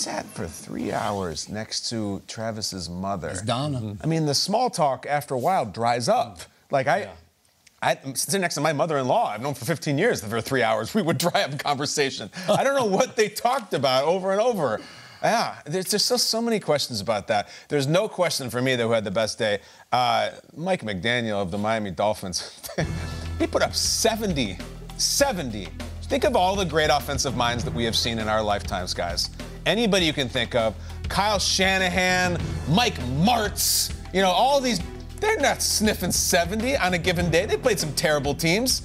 sat for 3 hours next to Travis's mother. It's Donna. I mean, the small talk after a while dries up. Like, I'm sitting next to my mother-in-law. I've known for 15 years that for 3 hours we would dry up conversation. I don't know what they talked about over and over. Yeah, there's still so many questions about that. There's no question for me that who had the best day. Mike McDaniel of the Miami Dolphins. He put up 70. Think of all the great offensive minds that we have seen in our lifetimes, guys. Anybody you can think of. Kyle Shanahan, Mike Martz, you know, all these, they're not sniffing 70 on a given day. They played some terrible teams.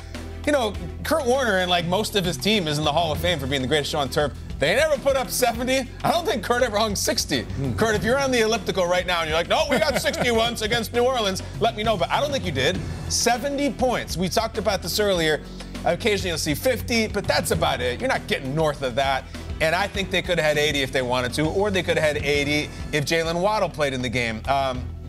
You know, Kurt Warner and like most of his team is in the Hall of Fame for being the greatest show on turf. They never put up 70. I don't think Kurt ever hung 60. Kurt, if you're on the elliptical right now and you're like, no, we got 60 once against New Orleans, let me know. But I don't think you did. 70 points. We talked about this earlier. Occasionally you'll see 50, but that's about it. You're not getting north of that. And I think they could have had 80 if they wanted to, or they could have had 80 if Jalen Waddle played in the game.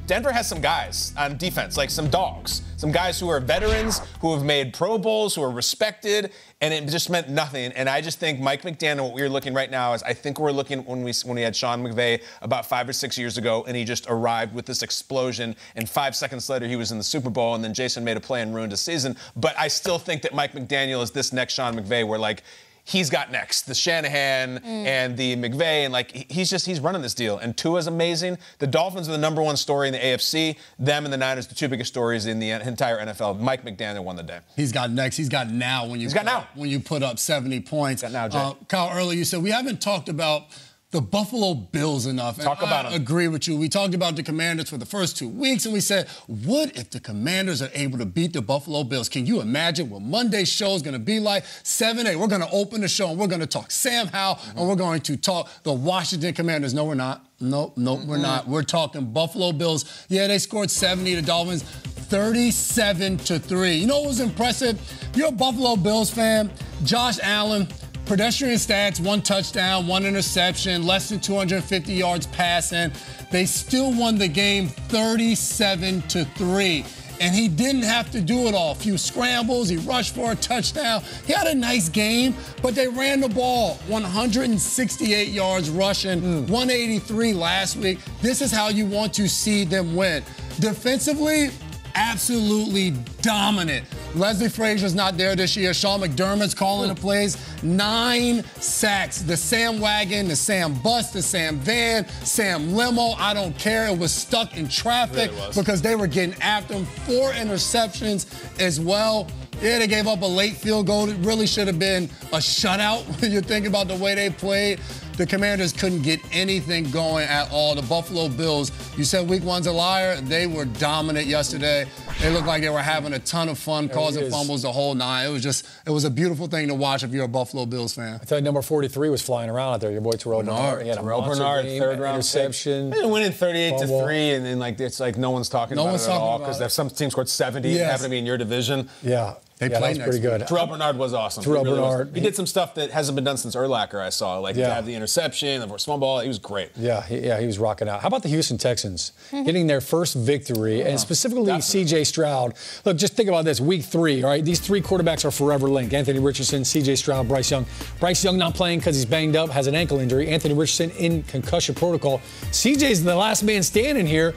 Denver has some guys on defense, like some dogs, some guys who are veterans, who have made Pro Bowls, who are respected, and it just meant nothing. And I just think Mike McDaniel, what we're looking right now is, I think we're looking when we had Sean McVay about 5 or 6 years ago, and he just arrived with this explosion, and 5 seconds later he was in the Super Bowl, and then Jason made a play and ruined his season. But I still think that Mike McDaniel is this next Sean McVay, where like, he's got next, the Shanahan and the McVay, and like he's running this deal. And Tua's amazing. The Dolphins are the #1 story in the AFC. Them and the Niners, the 2 biggest stories in the entire NFL. Mike McDaniel won the day. He's got next. He's got now. When you put up 70 points. Got now, Jay. Kyle, earlier you said we haven't talked about the Buffalo Bills enough. Talk about them. I agree with you. We talked about the Commanders for the first 2 weeks, and we said, what if the Commanders are able to beat the Buffalo Bills? Can you imagine what Monday's show is going to be like? 7-8. We're going to open the show, and we're going to talk Sam Howell, and we're going to talk the Washington Commanders. No, we're not. Nope, we're not. We're talking Buffalo Bills. Yeah, they scored 70 to the Dolphins. 37-3. You know what was impressive? If you're a Buffalo Bills fan, Josh Allen, pedestrian stats, 1 touchdown, 1 interception, less than 250 yards passing. They still won the game 37-3. And he didn't have to do it all. A few scrambles, he rushed for a touchdown. He had a nice game, but they ran the ball. 168 yards rushing, 183 last week. This is how you want to see them win. Defensively, absolutely dominant. Leslie Frazier's not there this year. Sean McDermott's calling the plays. 9 sacks. The Sam Wagon, the Sam Bus, the Sam Van, Sam Limo, I don't care. It was stuck in traffic because they were getting after him. 4 interceptions as well. Yeah, they gave up a late field goal. It really should have been a shutout when you think about the way they played. The Commanders couldn't get anything going at all. The Buffalo Bills, you said week 1's a liar. They were dominant yesterday. They looked like they were having a ton of fun, causing fumbles the whole night. It was a beautiful thing to watch if you're a Buffalo Bills fan. I tell you, number 43 was flying around out there. Your boy Terrell Bernard. He had a Bernard, game, 3rd round interception. They're winning 38-3, and then like it's like no one's talking about it at all because some teams scored 70 and happen to be in your division. Yeah. They played pretty good. Terrell Bernard was awesome. Terrell Bernard. He did some stuff that hasn't been done since Urlacher, I saw. Like to have the interception, the small ball. He was great. Yeah, he was rocking out. How about the Houston Texans getting their first victory, and specifically C.J. Stroud? Look, just think about this. Week 3, all right? These 3 quarterbacks are forever linked. Anthony Richardson, C.J. Stroud, Bryce Young. Bryce Young not playing because he's banged up, has an ankle injury. Anthony Richardson in concussion protocol. C.J.'s the last man standing here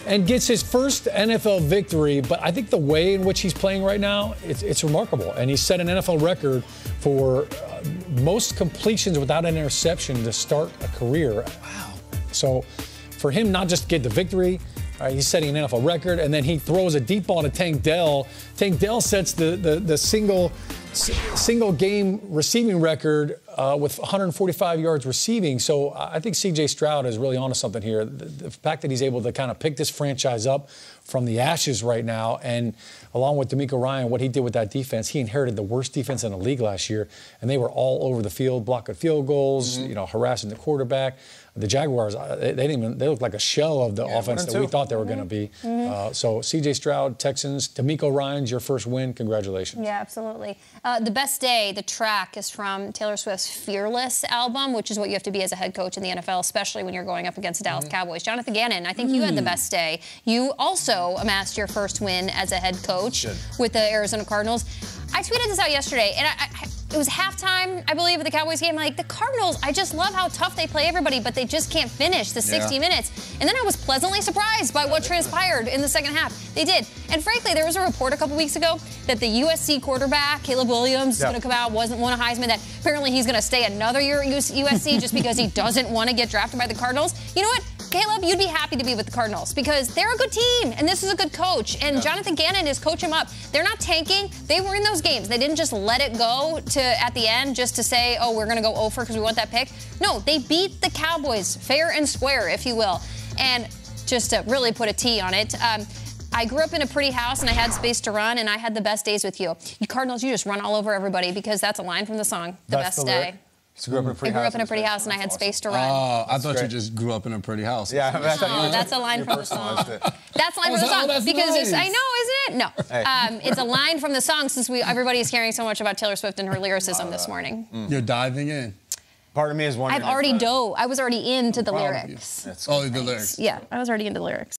and gets his first NFL victory. But I think the way in which he's playing right now, it's remarkable. And he set an NFL record for most completions without an interception to start a career. Wow. So for him not just to get the victory, he's setting an NFL record, and then he throws a deep ball to Tank Dell. Tank Dell sets the single game receiving record with 145 yards receiving. So I think C.J. Stroud is really onto something here. The fact that he's able to kind of pick this franchise up from the ashes right now, and along with DeMeco Ryan, what he did with that defense, he inherited the worst defense in the league last year, and they were all over the field, blocking field goals, harassing the quarterback. The Jaguars, they looked like a shell of the offense that we thought they were going to be. So C.J. Stroud, Texans, DeMeco Ryan's your first win. Congratulations. Yeah, absolutely. The best day, the track is from Taylor Swift's Fearless album, which is what you have to be as a head coach in the NFL, especially when you're going up against the Dallas Cowboys. Jonathan Gannon, I think you had the best day. You also amassed your first win as a head coach with the Arizona Cardinals. I tweeted this out yesterday, and it was halftime, I believe, of the Cowboys game. Like, the Cardinals, I just love how tough they play everybody, but they just can't finish the 60 minutes. And then I was pleasantly surprised by what transpired in the second half. They did. And frankly, there was a report a couple weeks ago that the USC quarterback, Caleb Williams, is going to come out, won a Heisman, that apparently he's going to stay another year at USC just because he doesn't want to get drafted by the Cardinals. You know what? Caleb, you'd be happy to be with the Cardinals because they're a good team, and this is a good coach. And Jonathan Gannon is coaching them up. They're not tanking. They were in those games. They didn't just let it go at the end just to say, oh, we're going to go over because we want that pick. No, they beat the Cowboys fair and square, if you will. And just to really put a T on it, I grew up in a pretty house, and I had space to run, and I had the best days with you. You Cardinals, you just run all over everybody because that's a line from the song, The Best Day. So grew up in a pretty house. I grew up in a pretty house, and I had space to run. Oh, I thought you just grew up in a pretty house. Yeah, that's a line from the song. That's a line from the song because it's, I know, isn't it? No, it's a line from the song since everybody is caring so much about Taylor Swift and her lyricism this morning. You're diving in. Part of me is wondering. I was already into the lyrics. Oh, the lyrics. Yeah, I was already into the lyrics.